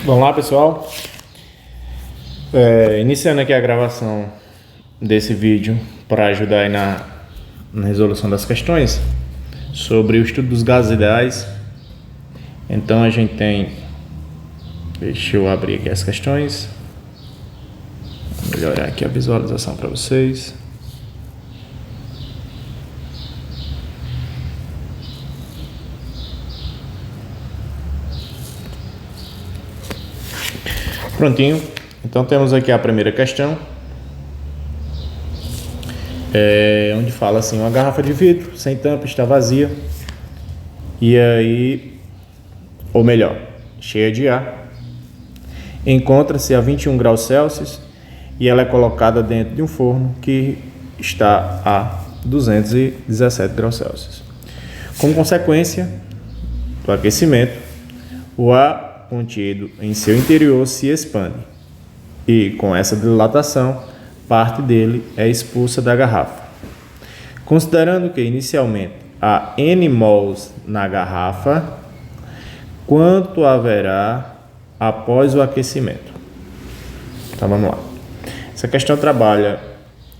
Vamos lá, pessoal. Iniciando aqui a gravação desse vídeo para ajudar aí na resolução das questões sobre o estudo dos gases ideais. Então a gente tem, deixa eu abrir aqui as questões, vou melhorar aqui a visualização para vocês. Prontinho, então temos aqui a primeira questão, onde fala assim: uma garrafa de vidro sem tampa está vazia, e aí, ou melhor, cheia de ar, encontra-se a 21 graus Celsius e ela é colocada dentro de um forno que está a 217 graus Celsius. Como consequência do aquecimento, o ar contido em seu interior se expande e, com essa dilatação, parte dele é expulsa da garrafa. Considerando que inicialmente há N mols na garrafa, quanto haverá após o aquecimento? Então vamos lá. Essa questão trabalha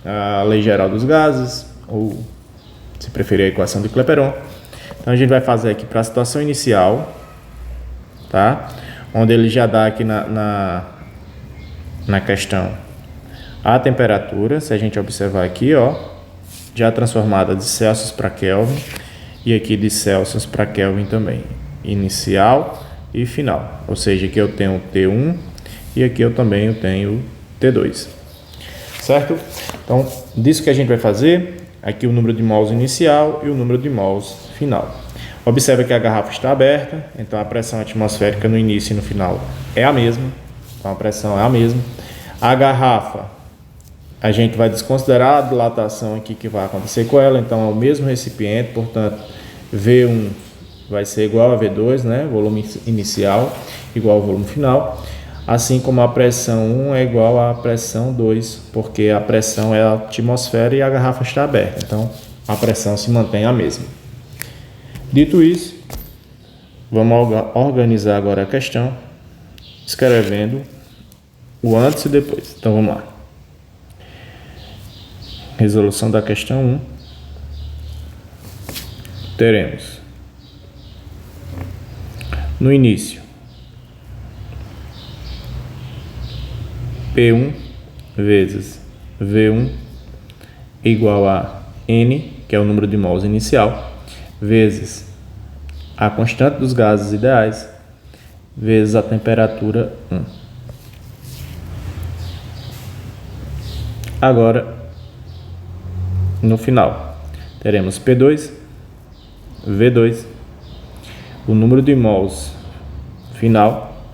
a lei geral dos gases, ou se preferir a equação de Clapeyron. Então a gente vai fazer aqui para a situação inicial, tá? Onde ele já dá aqui na questão a temperatura, se a gente observar aqui, ó, já transformada de Celsius para Kelvin, e aqui de Celsius para Kelvin também, inicial e final, ou seja, aqui eu tenho T1 e aqui eu também tenho T2, certo? Então, disso que a gente vai fazer, aqui o número de mols inicial e o número de mols final. Observe que a garrafa está aberta, então a pressão atmosférica no início e no final é a mesma. Então a pressão é a mesma. A garrafa, a gente vai desconsiderar a dilatação aqui que vai acontecer com ela, então é o mesmo recipiente, portanto V1 vai ser igual a V2, né? Volume inicial igual ao volume final. Assim como a pressão 1 é igual à pressão 2, porque a pressão é a atmosfera e a garrafa está aberta, então a pressão se mantém a mesma. Dito isso, vamos organizar agora a questão, escrevendo o antes e depois. Então vamos lá. Resolução da questão 1. Teremos no início P1 vezes V1 igual a N, que é o número de mols inicial, vezes a constante dos gases ideais, vezes a temperatura 1. Agora, no final, teremos P2, V2, o número de mols final,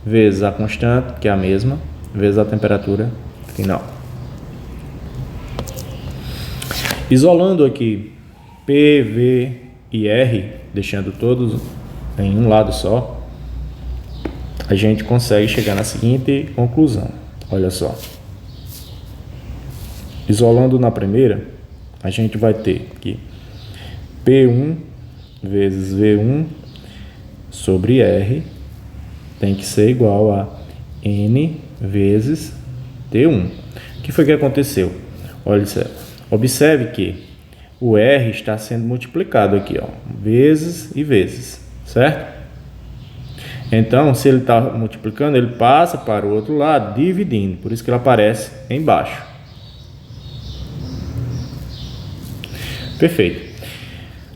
vezes a constante, que é a mesma, vezes a temperatura final. Isolando aqui P, V e R, deixando todos em um lado só, a gente consegue chegar na seguinte conclusão. Olha só. Isolando na primeira, a gente vai ter que P1 vezes V1 sobre R tem que ser igual a N vezes T1. O que foi que aconteceu? Olha, observe que o R está sendo multiplicado aqui, ó, vezes e vezes, certo? Então, se ele está multiplicando, ele passa para o outro lado, dividindo, por isso que ele aparece embaixo. Perfeito.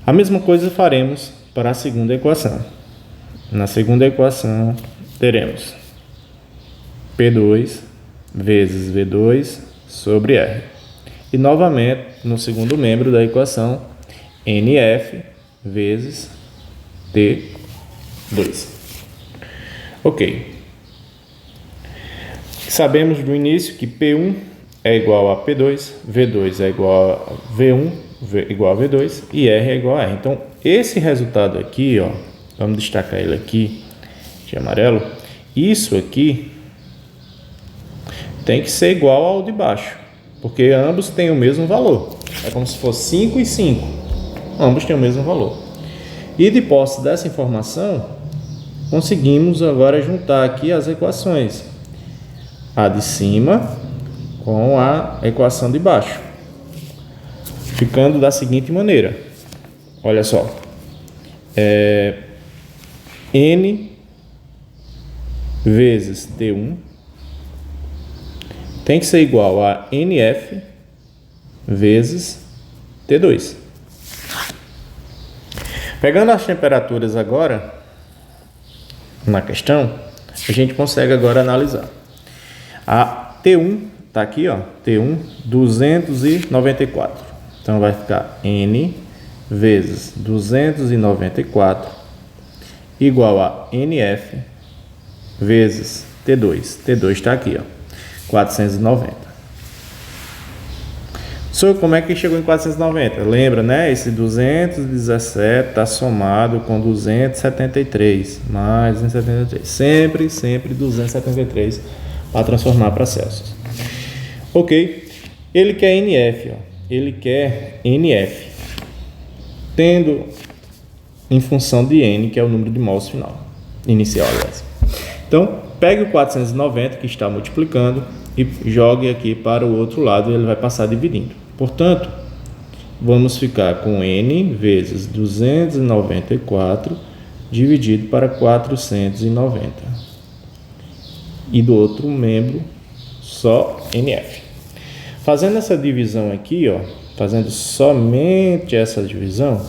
A mesma coisa faremos para a segunda equação. Na segunda equação, teremos P2 vezes V2 sobre R. E novamente, no segundo membro da equação, NF vezes T2. Ok. Sabemos do início que P1 é igual a P2, V2 é igual a V1, igual a V2 e R é igual a R. Então, esse resultado aqui, ó, vamos destacar ele aqui de amarelo. Isso aqui tem que ser igual ao de baixo, porque ambos têm o mesmo valor. É como se fosse 5 e 5. Ambos têm o mesmo valor. E de posse dessa informação, conseguimos agora juntar aqui as equações, a de cima com a equação de baixo, ficando da seguinte maneira. Olha só, N vezes T1 tem que ser igual a NF vezes T2. Pegando as temperaturas agora na questão, a gente consegue agora analisar. A T1 está aqui, ó, T1 294. Então vai ficar N vezes 294 igual a NF vezes T2. T2 está aqui, ó, 490. Como é que chegou em 490? Lembra, né? Esse 217 está somado com 273, mais 273. Sempre 273 para transformar para Celsius. Ok. Ele quer NF, ó. Ele quer NF, tendo em função de N, que é o número de mols final, inicial, aliás. Então, pegue o 490 que está multiplicando e jogue aqui para o outro lado e ele vai passar dividindo. Portanto, vamos ficar com N vezes 294 dividido para 490. E do outro membro, só NF. Fazendo essa divisão aqui, ó, fazendo somente essa divisão,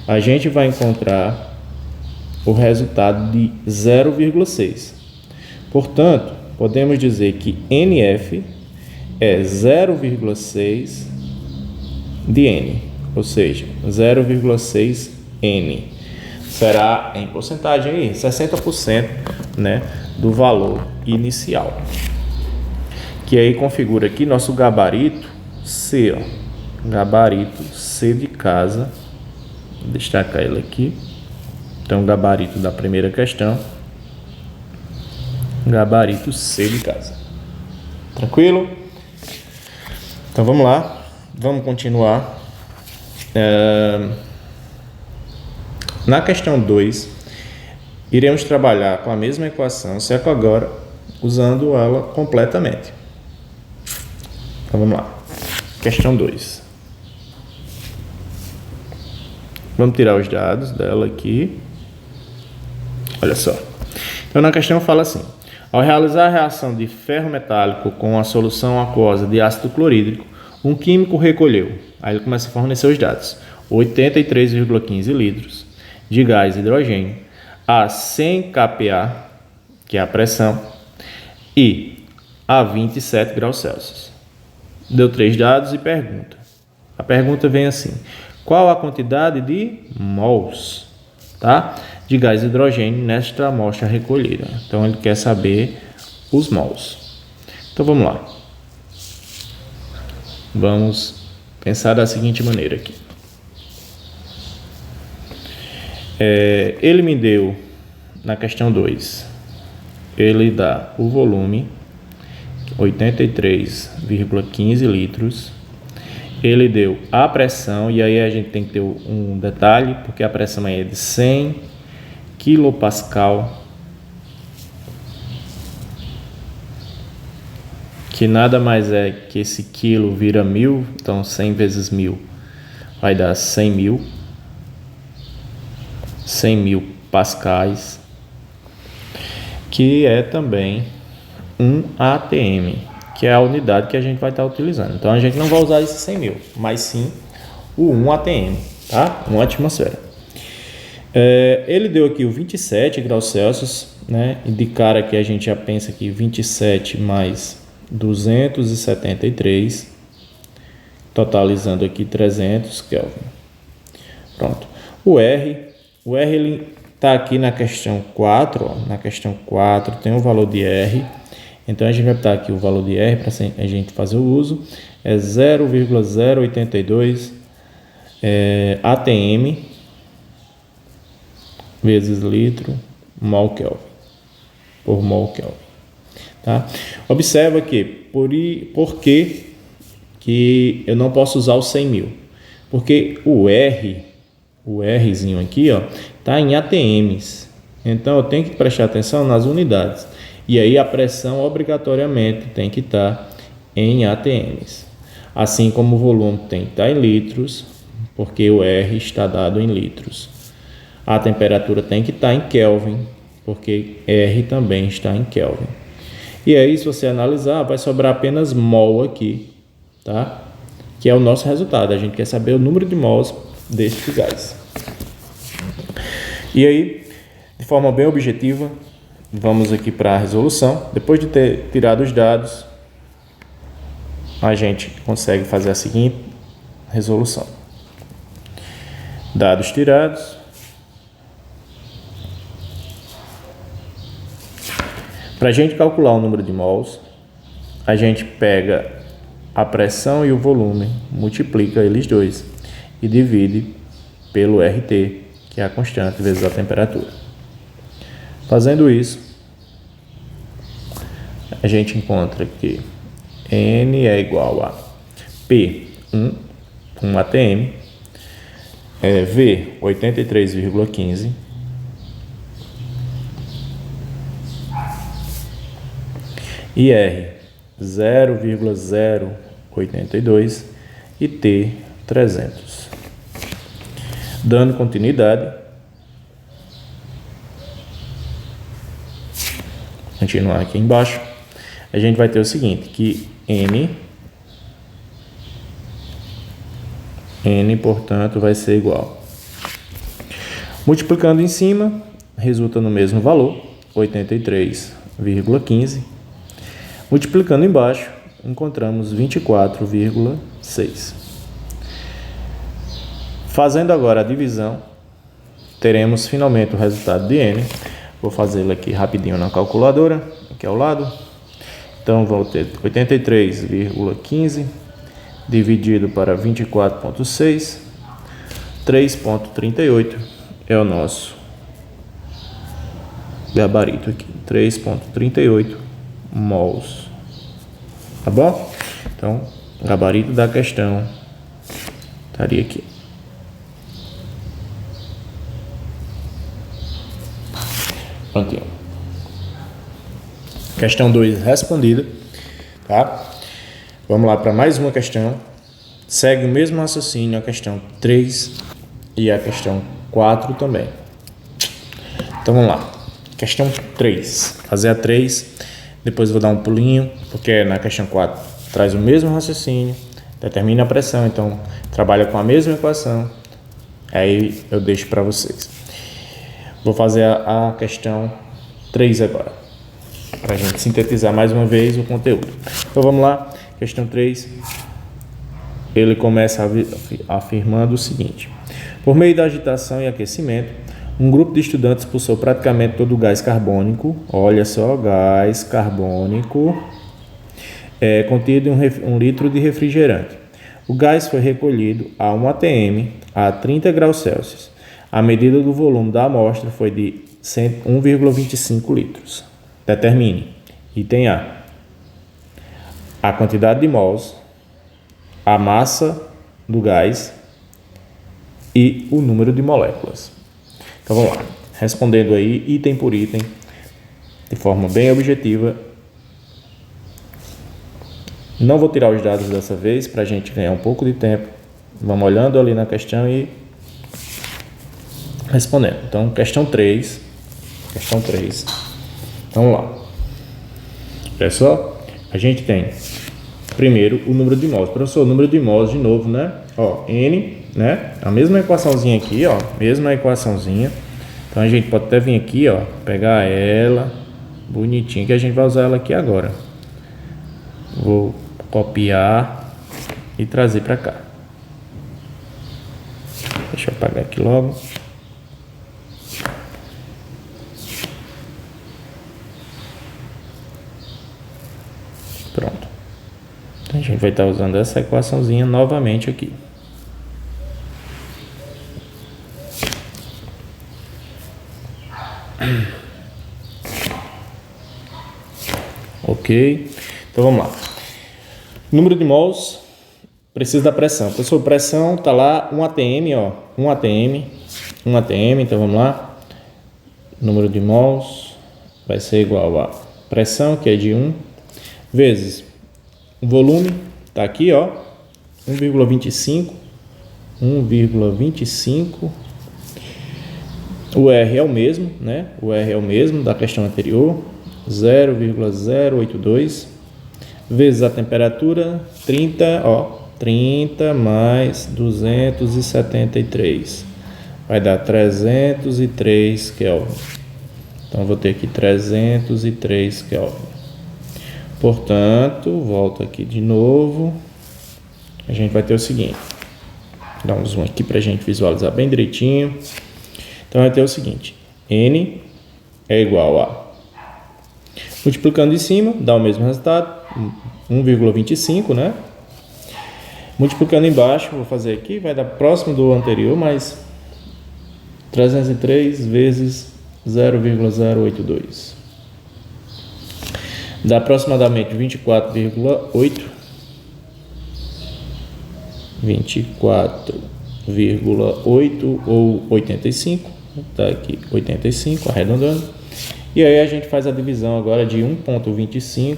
a gente vai encontrar o resultado de 0,6. Portanto, podemos dizer que NF é 0,6 de N, ou seja, 0,6 N. Será em porcentagem aí, 60%, né, do valor inicial. Que aí configura aqui nosso gabarito C, ó, gabarito C de casa. Vou destacar ele aqui. Então, gabarito da primeira questão, gabarito C de casa. Tranquilo? Então vamos lá, vamos continuar. Na questão 2, iremos trabalhar com a mesma equação, só que agora usando ela completamente. Então vamos lá, questão 2. Vamos tirar os dados dela aqui. Olha só. Então na questão fala assim: ao realizar a reação de ferro metálico com a solução aquosa de ácido clorídrico, um químico recolheu, aí ele começa a fornecer os dados, 83,15 litros de gás hidrogênio a 100 kPa, que é a pressão, e a 27 graus Celsius. Deu 3 dados e pergunta. A pergunta vem assim: qual a quantidade de mols, tá, de gás hidrogênio nesta amostra recolhida? Então ele quer saber os mols. Então vamos lá. Vamos pensar da seguinte maneira aqui. Ele me deu, na questão 2, ele dá o volume, 83,15 litros. Ele deu a pressão, e aí a gente tem que ter um detalhe, porque a pressão é de 100 kPa, que nada mais é que esse quilo vira 1000, então 100 vezes 1000 vai dar 100 mil pascais, que é também um ATM, que é a unidade que a gente vai estar utilizando. Então a gente não vai usar esse 100 mil, mas sim o 1 ATM, tá? 1 atmosfera. Ele deu aqui o 27 graus Celsius, né? E de cara que a gente já pensa que 27 mais 273, totalizando aqui 300 Kelvin. Pronto. O R ele está aqui na questão 4, ó. Na questão 4 tem o valor de R. Então a gente vai botar aqui o valor de R para a gente fazer o uso. É 0,082 ATM vezes litro mol Kelvin, por mol Kelvin. Tá? Observa que por que eu não posso usar o 100 mil? Porque o Rzinho aqui, ó, tá em ATMs. Então eu tenho que prestar atenção nas unidades. E aí a pressão obrigatoriamente tem que estar em ATMs. Assim como o volume tem que estar em litros, porque o R está dado em litros. A temperatura tem que estar em Kelvin, porque R também está em Kelvin. E aí, se você analisar, vai sobrar apenas mol aqui, tá? Que é o nosso resultado. A gente quer saber o número de mols deste gás. E aí, de forma bem objetiva, vamos aqui para a resolução. Depois de ter tirado os dados, a gente consegue fazer a seguinte resolução. Dados tirados. Para a gente calcular o número de mols, a gente pega a pressão e o volume, multiplica eles dois e divide pelo RT, que é a constante, vezes a temperatura. Fazendo isso, a gente encontra que N é igual a P1, um ATM, V, 83,15, e R, 0,082 e T, 300. Dando continuidade, continuar aqui embaixo, a gente vai ter o seguinte, que N, portanto, vai ser igual. Multiplicando em cima, resulta no mesmo valor, 83,15. Multiplicando embaixo, encontramos 24,6. Fazendo agora a divisão, teremos finalmente o resultado de N. Vou fazê-lo aqui rapidinho na calculadora, aqui ao lado. Então, vou ter 83,15 dividido para 24,6, 3,38 é o nosso gabarito aqui, 3,38 mols, tá bom? Então, o gabarito da questão estaria aqui. Prontinho. Questão 2 respondida, tá? Vamos lá para mais uma questão. Segue o mesmo raciocínio a questão 3 e a questão 4 também. Então vamos lá. Questão 3. Fazer a 3, depois vou dar um pulinho, porque na questão 4 traz o mesmo raciocínio, determina a pressão, então trabalha com a mesma equação. Aí eu deixo para vocês. Vou fazer a questão 3 agora, para a gente sintetizar mais uma vez o conteúdo. Então vamos lá, questão 3, ele começa afirmando o seguinte: por meio da agitação e aquecimento, um grupo de estudantes expulsou praticamente todo o gás carbônico, olha só, gás carbônico, contido em 1 litro de refrigerante. O gás foi recolhido a 1 atm a 30 graus Celsius. A medida do volume da amostra foi de 1,25 litros. Determine, item a quantidade de mols, a massa do gás e o número de moléculas. Então vamos lá, respondendo aí item por item, de forma bem objetiva. Não vou tirar os dados dessa vez para a gente ganhar um pouco de tempo. Vamos olhando ali na questão e respondendo. Então, questão 3. Vamos lá. Pessoal, a gente tem primeiro o número de mols. Professor, o número de mols de novo, né? Ó, N, né? A mesma equaçãozinha aqui, ó. Mesma equaçãozinha. Então, a gente pode até vir aqui, ó. Pegar ela, bonitinho, que a gente vai usar ela aqui agora. Vou copiar e trazer para cá. Deixa eu apagar aqui logo. Pronto. Então, a gente vai estar usando essa equaçãozinha novamente aqui. Ok. Então vamos lá. Número de mols, precisa da pressão. Professor, pressão tá lá 1 atm, ó. 1 atm. Então vamos lá. número de mols vai ser igual a pressão, que é de 1, vezes o volume, está aqui, ó, 1,25, o R é o mesmo, né? O R é o mesmo da questão anterior, 0,082, vezes a temperatura, 30 mais 273, vai dar 303 Kelvin. Então, vou ter aqui 303 Kelvin. Portanto, volto aqui de novo, a gente vai ter o seguinte, dá um zoom aqui para a gente visualizar bem direitinho. Então, vai ter o seguinte, N é igual a, multiplicando em cima, dá o mesmo resultado, 1,25, né? Multiplicando embaixo, vou fazer aqui, vai dar próximo do anterior, mas 303 vezes 0,082. Dá aproximadamente 24,8. 24,8 ou 85. Tá aqui 85, arredondando. E aí a gente faz a divisão agora de 1,25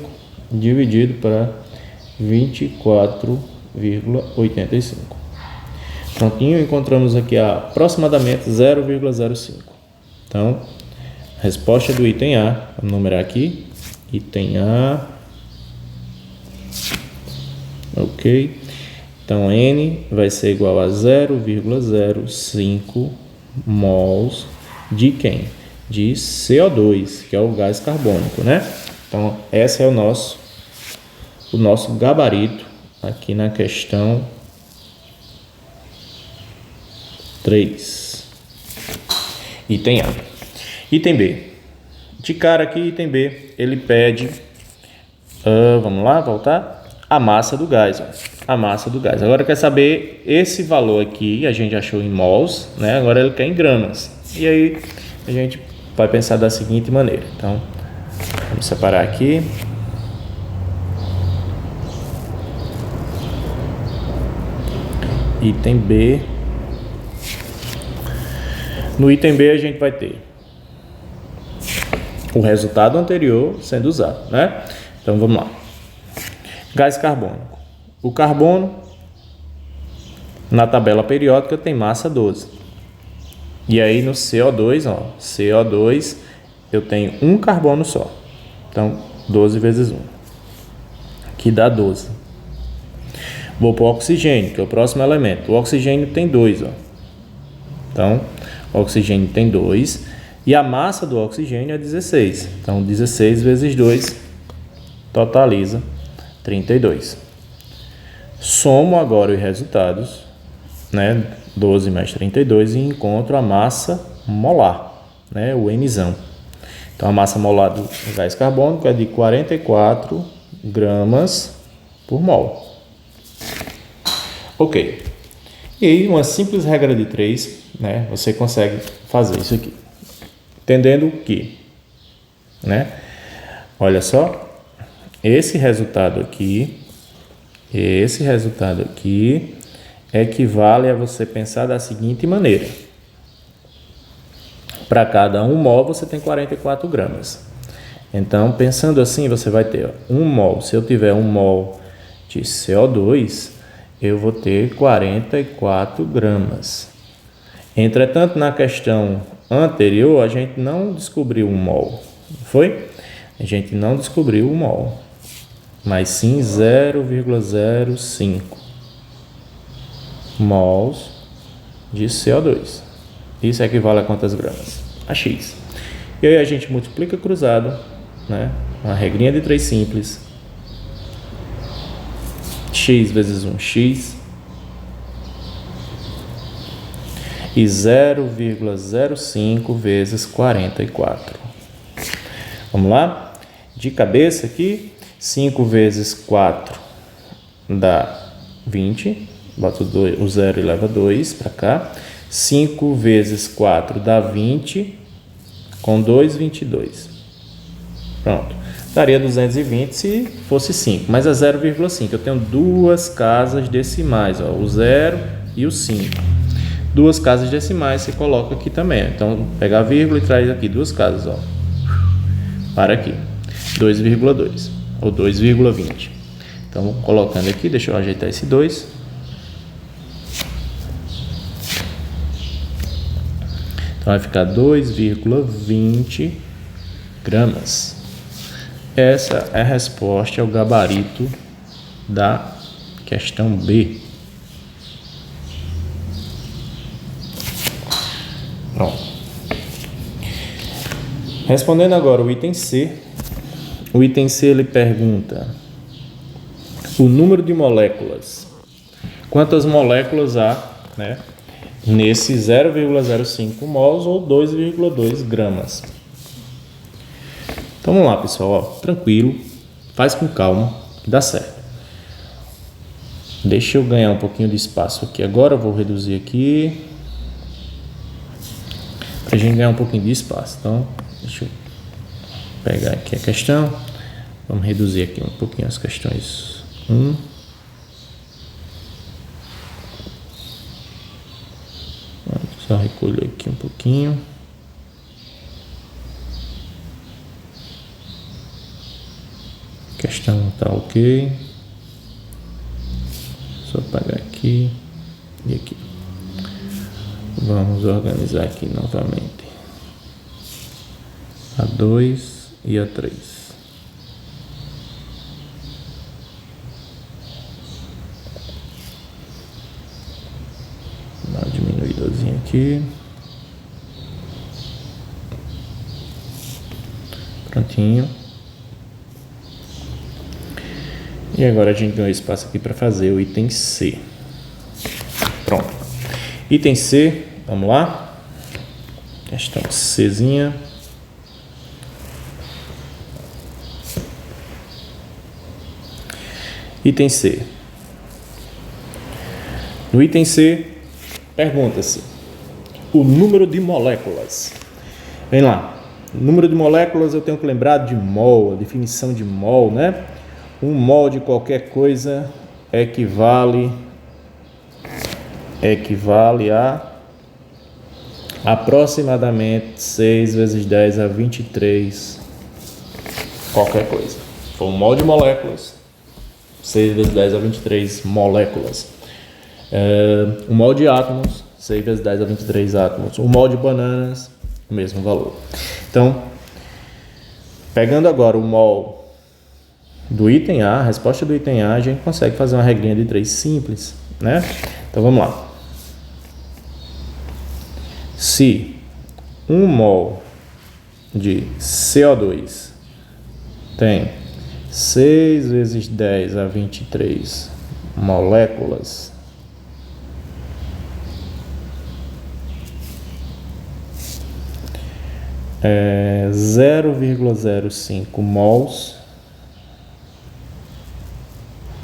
dividido para 24,85. Prontinho, encontramos aqui aproximadamente 0,05. Então, resposta do item A, vamos numerar aqui, item A, ok, então N vai ser igual a 0,05 mols de quem? De CO2, que é o gás carbônico, né? Então, esse é o nosso gabarito aqui na questão 3. Item A. Item B. De cara aqui, item B, ele pede, vamos lá, voltar, a massa do gás. Ó. A massa do gás. Agora quer saber esse valor aqui, a gente achou em mols, né? Agora ele quer em gramas. E aí a gente vai pensar da seguinte maneira. Então, vamos separar aqui. Item B. No item B a gente vai ter o resultado anterior sendo usado, né? Então vamos lá. Gás carbônico. O carbono na tabela periódica tem massa 12. E aí no CO2, ó, CO2 eu tenho um carbono só. Então 12 vezes 1, que dá 12. Vou para o oxigênio, que é o próximo elemento. O oxigênio tem 2, ó. Então, o oxigênio tem 2 e a massa do oxigênio é 16. Então, 16 vezes 2 totaliza 32. Somo agora os resultados, né? 12 mais 32 e encontro a massa molar, né? O Mzão. Então, a massa molar do gás carbônico é de 44 gramas por mol. Ok. E aí, uma simples regra de 3, né? Você consegue fazer isso aqui. Entendendo que, né? Olha só, esse resultado aqui equivale a você pensar da seguinte maneira. Para cada 1 mol você tem 44 gramas. Então, pensando assim, você vai ter 1 mol. Se eu tiver 1 mol de CO2, eu vou ter 44 gramas. Entretanto, na questão anterior, a gente não descobriu 1 mol. Foi? A gente não descobriu 1 mol, mas sim 0,05 mols de CO2. Isso equivale a quantas gramas? A X. E aí a gente multiplica cruzado, né? Uma regrinha de 3 simples. X vezes 1, X. E 0,05 vezes 44. Vamos lá? De cabeça aqui, 5 vezes 4 dá 20. Boto o 0 e leva 2 para cá. 5 vezes 4 dá 20. Com 2, 22. Pronto. Daria 220 se fosse 5, mas é 0,5. Eu tenho duas casas decimais, ó, o 0 e o 5. Duas casas decimais você coloca aqui também. Então, pega a vírgula e traz aqui duas casas, ó. Para aqui. 2,2 ou 2,20. Então, colocando aqui, deixa eu ajeitar esse 2. Então, vai ficar 2,20 gramas. Essa é a resposta ao gabarito da questão B. Pronto. Respondendo agora o item C. O item C ele pergunta o número de moléculas. Quantas moléculas há, né, nesse 0,05 mols ou 2,2 gramas. Então vamos lá, pessoal, ó, tranquilo, faz com calma, que dá certo. Deixa eu ganhar um pouquinho de espaço aqui agora, eu vou reduzir aqui para a gente ganhar um pouquinho de espaço. Então, deixa eu pegar aqui a questão, vamos reduzir aqui um pouquinho as questões 1. Só recolher aqui um pouquinho. Questão tá ok. Só apagar aqui e aqui. Vamos organizar aqui novamente. A 2 e a 3. Dá uma diminuidazinha aqui. Prontinho. E agora a gente ganhou espaço aqui para fazer o item C. Pronto. Item C, vamos lá. Questão Czinha. Item C. No item C, pergunta-se o número de moléculas. Vem lá. O número de moléculas eu tenho que lembrar de mol, a definição de mol, né? Um mol de qualquer coisa equivale a aproximadamente 6 vezes 10 a 23 qualquer coisa. Foi um mol de moléculas, 6 vezes 10 a 23 moléculas. Um mol de átomos, 6 vezes 10 a 23 átomos. Um mol de bananas, o mesmo valor. Então, pegando agora o mol do item A, a resposta do item A, a gente consegue fazer uma regrinha de 3 simples, né? Então vamos lá. Se 1 mol de CO2 tem 6 vezes 10 a 23 moléculas, é 0,05 mols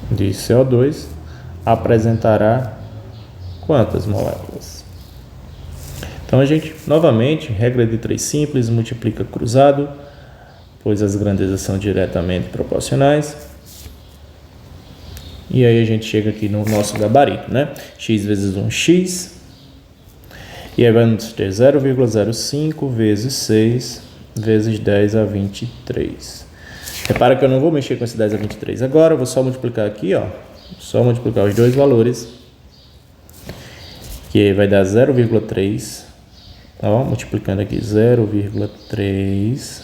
de CO2 apresentará quantas moléculas? Então a gente, novamente, regra de 3 simples, multiplica cruzado, pois as grandezas são diretamente proporcionais. E aí a gente chega aqui no nosso gabarito, né? X vezes 1x. E aí vamos ter 0,05 vezes 6 vezes 10 a 23. Repara que eu não vou mexer com esse 10 a 23 agora, eu vou só multiplicar aqui, ó. Só multiplicar os dois valores, que vai dar 0,3, ó, multiplicando aqui 0,3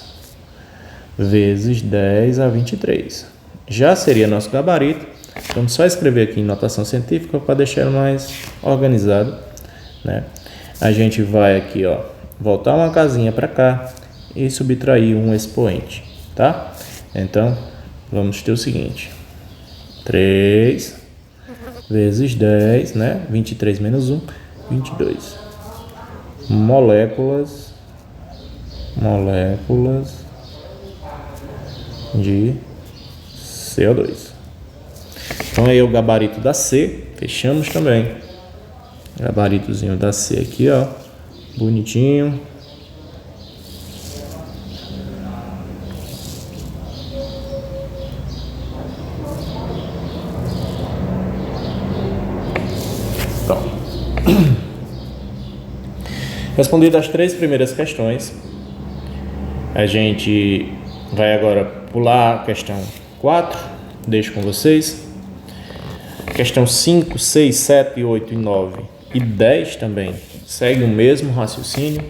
vezes 10 a 23. Já seria nosso gabarito. Vamos só escrever aqui em notação científica para deixar mais organizado, né? A gente vai aqui, ó, voltar uma casinha para cá e subtrair um expoente, tá? Então, vamos ter o seguinte, 3 vezes 10, né? 23 menos 1, 22. Moléculas de CO2. Então, aí é o gabarito da C, fechamos também. Gabaritozinho da C aqui, ó, bonitinho. Respondidas as 3 primeiras questões, a gente vai agora pular a questão 4, deixo com vocês. Questão 5, 6, 7, 8 e 9 e 10 também segue o mesmo raciocínio.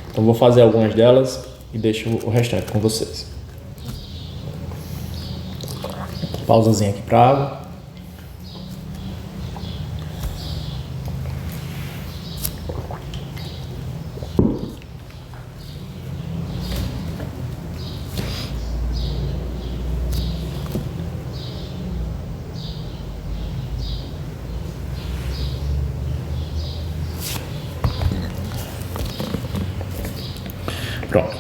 Então vou fazer algumas delas e deixo o restante com vocês. Pausazinha aqui para água. Pronto.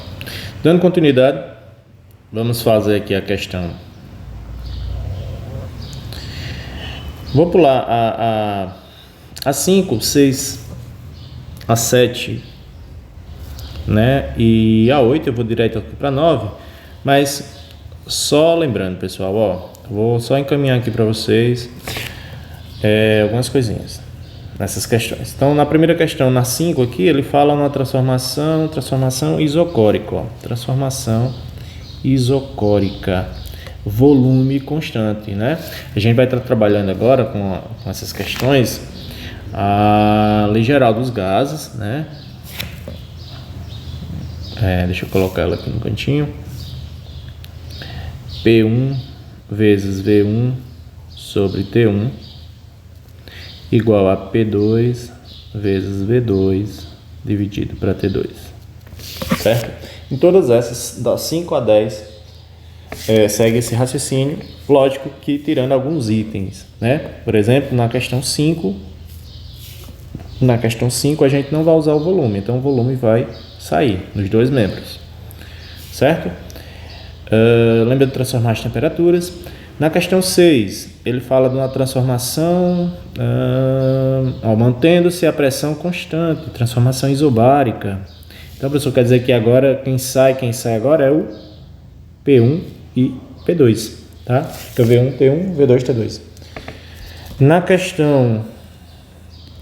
Dando continuidade, vamos fazer aqui a questão. Vou pular a 5, 6, a 7, né? E a 8 eu vou direto aqui para 9, mas só lembrando, pessoal, ó, vou só encaminhar aqui para vocês algumas coisinhas nessas questões. Então, na primeira questão, na 5 aqui, ele fala na transformação isocórica, ó, transformação isocórica, volume constante, né? A gente vai estar trabalhando agora com essas questões a lei geral dos gases, né? Deixa eu colocar ela aqui no cantinho. P1 vezes V1 sobre T1 igual a P2 vezes V2 dividido para T2, certo? Em todas essas, das 5 a 10, segue esse raciocínio, lógico que tirando alguns itens, né? Por exemplo, na questão 5 a gente não vai usar o volume, então o volume vai sair nos 2 membros, certo? Lembra de transformar as temperaturas. Na questão 6, ele fala de uma transformação mantendo-se a pressão constante, transformação isobárica. Então, professor, quer dizer que agora quem sai agora é o P1 e P2, tá? Então, V1, T1, V2, T2. Na questão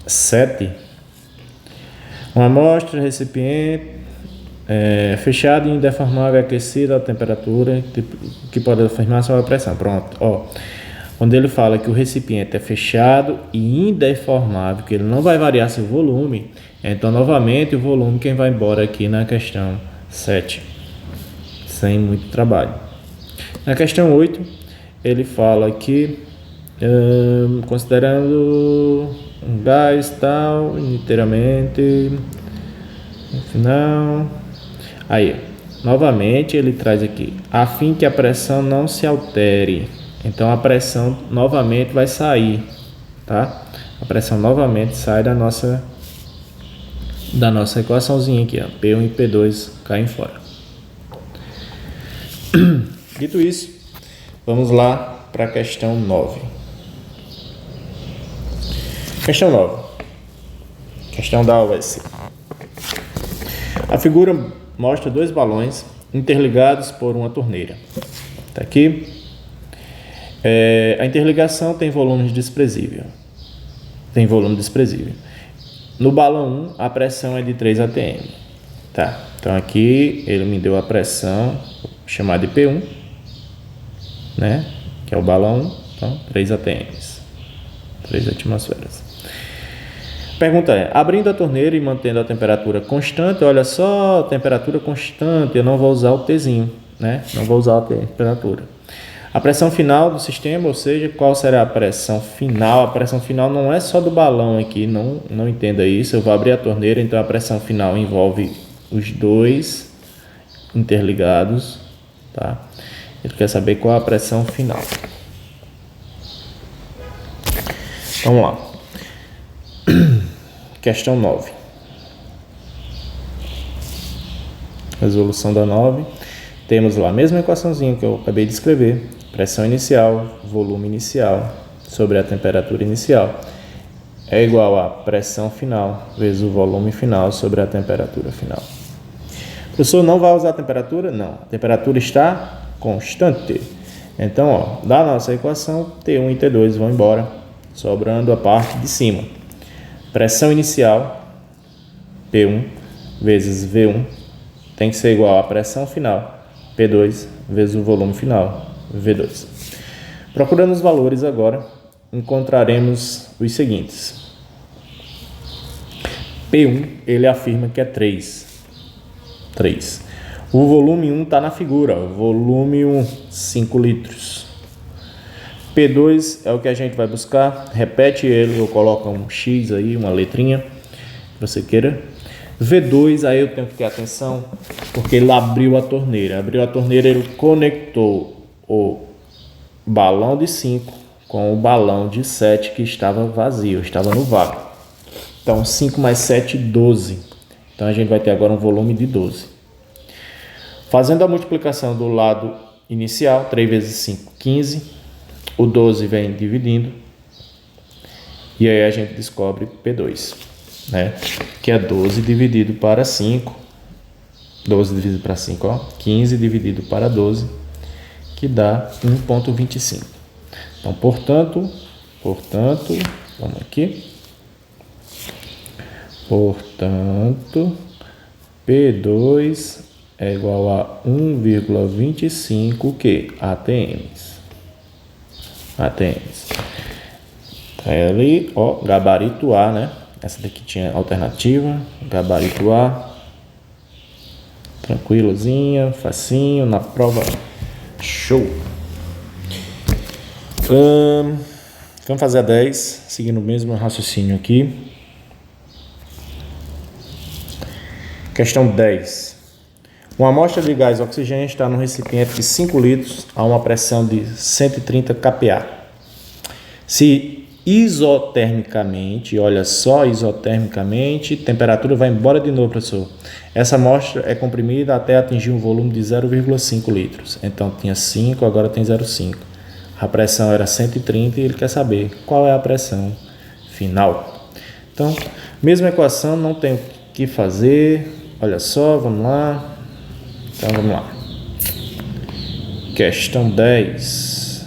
7, uma amostra, recipiente fechado e indeformável, aquecido a temperatura que pode afirmar sobre a pressão. Pronto, ó. Onde ele fala que o recipiente é fechado e indeformável, que ele não vai variar seu volume, então novamente o volume quem vai embora aqui na questão 7, sem muito trabalho. Na questão 8, ele fala que considerando um gás tal, inteiramente, no final. Aí, novamente ele traz aqui, a fim que a pressão não se altere. Então a pressão novamente vai sair, tá? A pressão novamente sai da nossa equaçãozinha aqui, ó. P1 e P2 caem fora. Dito isso, vamos lá para a questão 9. Questão 9. Questão da USC. A figura mostra 2 balões interligados por uma torneira. Tá aqui. A interligação tem volume desprezível. No balão 1, a pressão é de 3 atm. Tá. Então aqui ele me deu a pressão chamada de P1, né? Que é o balão 1. Então 3 atm. 3 atmosferas. Pergunta é, abrindo a torneira e mantendo a temperatura constante, olha só, temperatura constante, eu não vou usar o Tzinho, né? Não vou usar a temperatura. A pressão final do sistema, ou seja, qual será a pressão final? A pressão final não é só do balão aqui, não entenda isso. Eu vou abrir a torneira, então a pressão final envolve os 2 interligados, tá? Ele quer saber qual é a pressão final. Vamos lá. Questão 9. Resolução da 9. Temos lá a mesma equaçãozinha que eu acabei de escrever. Pressão inicial, volume inicial sobre a temperatura inicial é igual a pressão final vezes o volume final sobre a temperatura final. O professor não vai usar a temperatura? Não. A temperatura está constante. Então, ó, da nossa equação, T1 e T2 vão embora, sobrando a parte de cima. Pressão inicial P1 vezes V1 tem que ser igual à pressão final, P2 vezes o volume final, V2. Procurando os valores agora, encontraremos os seguintes. P1, ele afirma que é 3. O volume 1 está na figura, volume 1, 5 litros. P2 é o que a gente vai buscar, repete ele, ou coloca um X aí, uma letrinha, que você queira. V2, aí eu tenho que ter atenção, porque ele abriu a torneira. Ele conectou o balão de 5 com o balão de 7 que estava vazio, estava no vácuo. Então, 5 mais 7, 12. Então, a gente vai ter agora um volume de 12. Fazendo a multiplicação do lado inicial, 3 vezes 5, 15. O 12 vem dividindo. E aí a gente descobre P2, né? Que é 12 dividido para 5. 12 dividido para 5, ó. 15 dividido para 12, que dá 1,25. Então, portanto, vamos aqui. Portanto, P2 é igual a 1,25 que ATMs. Aí ali, ó, gabarito A, né? Essa daqui tinha alternativa, gabarito A. Tranquilozinha, facinho, na prova. Show! Vamos fazer a 10, seguindo o mesmo raciocínio aqui. Questão 10. Uma amostra de gás oxigênio está num recipiente de 5 litros a uma pressão de 130 kPa. Se isotermicamente, olha só, isotermicamente, temperatura vai embora de novo, professor. Essa amostra é comprimida até atingir um volume de 0,5 litros. Então, tinha 5, agora tem 0,5. A pressão era 130 e ele quer saber qual é a pressão final. Então, mesma equação, não tem o que fazer. Olha só, vamos lá. Então, vamos lá. Questão 10.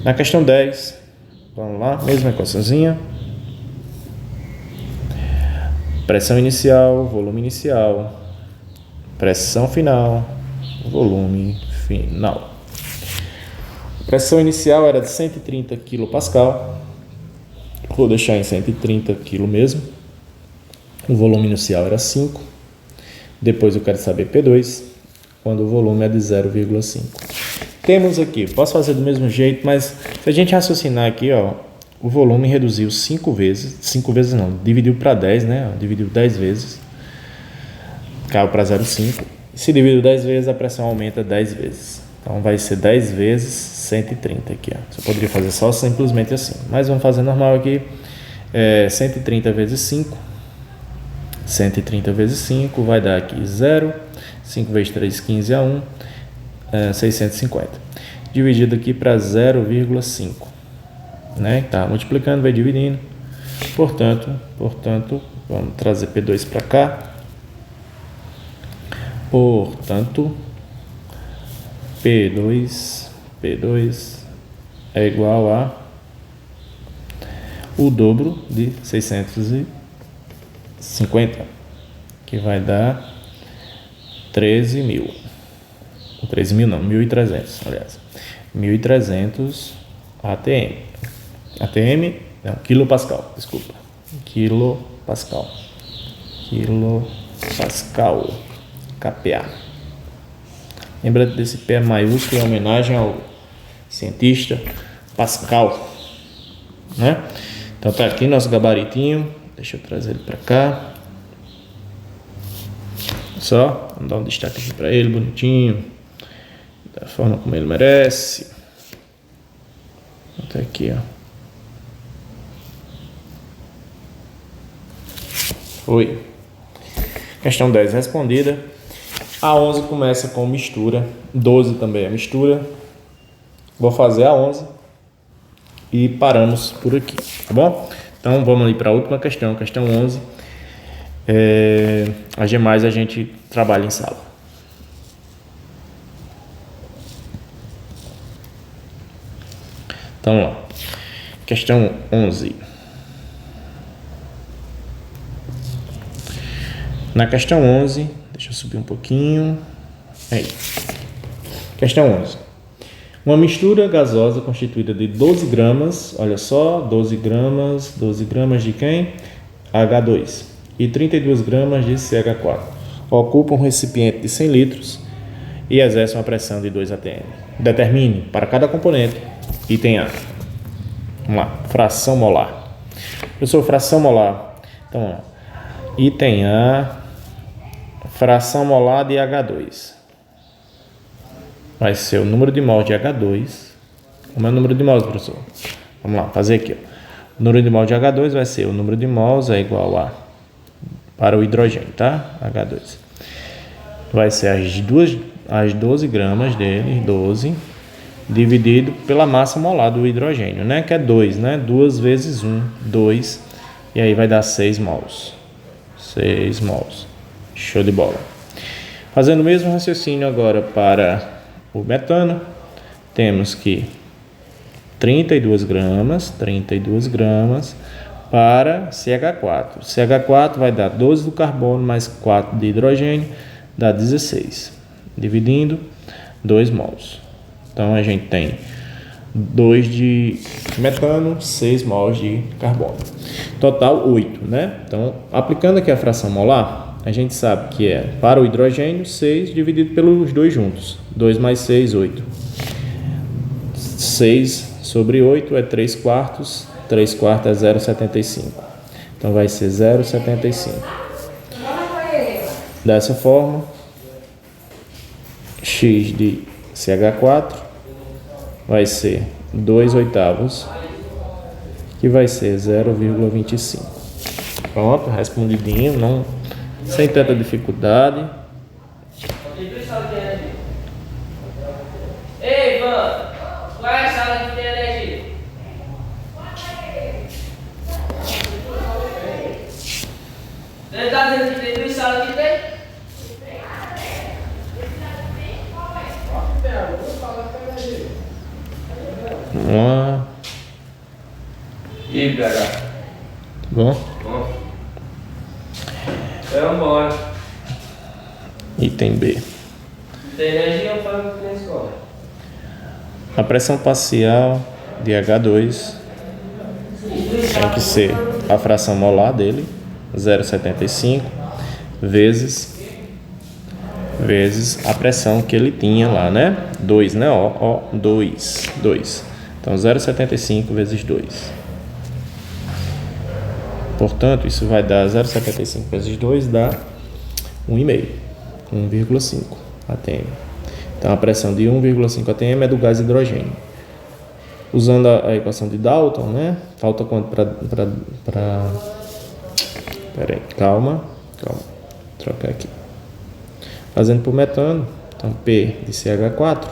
Na questão 10, vamos lá, mesma equaçãozinha. Pressão inicial, volume inicial, pressão final, volume final. A pressão inicial era de 130 kPa. Vou deixar em 130 kg mesmo. O volume inicial era 5. Depois eu quero saber P2, quando o volume é de 0,5. Temos aqui, posso fazer do mesmo jeito, mas se a gente raciocinar aqui, ó, o volume reduziu 5 vezes, dividiu para 10, né? Dividiu 10 vezes, caiu para 0,5. Se dividiu 10 vezes, a pressão aumenta 10 vezes. Então vai ser 10 vezes 130 aqui, ó. Você poderia fazer só simplesmente assim, mas vamos fazer normal aqui. 130 vezes 5. 130 vezes 5 vai dar aqui 0. 5 vezes 3, 15 a 1. 650. Dividido aqui para 0,5. Né? Tá multiplicando, vai dividindo. Portanto, vamos trazer P2 para cá. Portanto, P2 é igual a o dobro de 650, que vai dar 13.000. 13.000 não, 1.300, aliás. 1.300 ATM. ATM, não, quilopascal, desculpa. Quilopascal. KPa. Lembra desse P maiúsculo em homenagem ao cientista Pascal, né? Então tá aqui nosso gabaritinho. Deixa eu trazer ele para cá. Só, vamos dar um destaque aqui para ele, bonitinho, da forma como ele merece. Até aqui, ó. Foi. Questão 10 respondida. A 11 começa com mistura, 12 também é mistura. Vou fazer a 11 e paramos por aqui, tá bom? Então vamos ali para a última questão, questão 11. As demais a gente trabalha em sala. Então, ó, questão 11. Na questão 11, deixa eu subir um pouquinho. Aí. Questão 11. Uma mistura gasosa constituída de 12 gramas, olha só, 12 gramas de quem? H2 e 32 gramas de CH4. Ocupa um recipiente de 100 litros e exerce uma pressão de 2 atm. Determine para cada componente item A. Vamos lá, fração molar. Professor, fração molar. Então, vamos lá. Item A, fração molar de H2. Vai ser o número de mols de H2. Como é o número de mols, professor? Vamos lá, fazer aqui. Ó. O número de mols de H2 vai ser o número de mols é igual a para o hidrogênio, tá? H2. Vai ser as 12 gramas dele, 12, dividido pela massa molar do hidrogênio, né? Que é 2, né? 2 vezes 1, 2. E aí vai dar 6 mols. 6 mols. Show de bola. Fazendo o mesmo raciocínio agora para o metano, temos que 32 gramas para CH4. CH4 vai dar 12 do carbono mais 4 de hidrogênio, dá 16. Dividindo, 2 mols. Então, a gente tem 2 de metano, 6 mols de carbono. Total, 8, né? Então, aplicando aqui a fração molar, a gente sabe que é para o hidrogênio 6 dividido pelos dois juntos. 2 mais 6, 8. 6 sobre 8 é 3 quartos. 3 quartos é 0,75. Então vai ser 0,75. Dessa forma, x de CH4 vai ser 2 oitavos, que vai ser 0,25. Pronto, respondidinho, não, sem tanta dificuldade. Ei, mano, qual é a sala que tem energia? Você tá dizendo que tem 2 salas que tem? Uma. E aí, PH? Bom. Bom. Vamos embora. Item B. Tem energia ou faz o que tem escola? A pressão parcial de H2 tem que ser a fração molar dele, 0,75, vezes a pressão que ele tinha lá, né? 2, né? Ó, 2. Então, 0,75 vezes 2. Portanto, isso vai dar 0,75 vezes 2, dá 1,5. 1,5 atm. Então, a pressão de 1,5 atm é do gás hidrogênio. Usando a equação de Dalton, né? Falta quanto para... Peraí, calma. Vou trocar aqui. Fazendo por metano, então P de CH4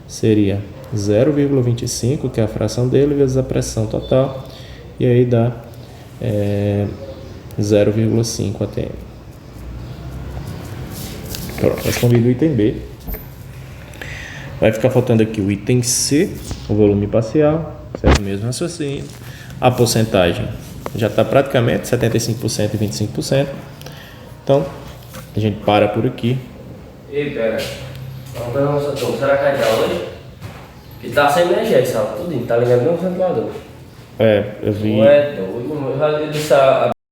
seria 0,25, que é a fração dele, vezes a pressão total, e aí dá 0,5 atm. Pronto, respondido o item B. Vai ficar faltando aqui o item C, o volume parcial, certo? Mesmo raciocínio. A porcentagem já está praticamente 75% e 25%. Então, a gente para por aqui. Ei, pera. Vamos pegar nossa turma. Será que vai dar hoje? Que tá sem energia essa sala, tudinho. Tá ligado no ventilador. Eu vi. Não é doido, eu já disse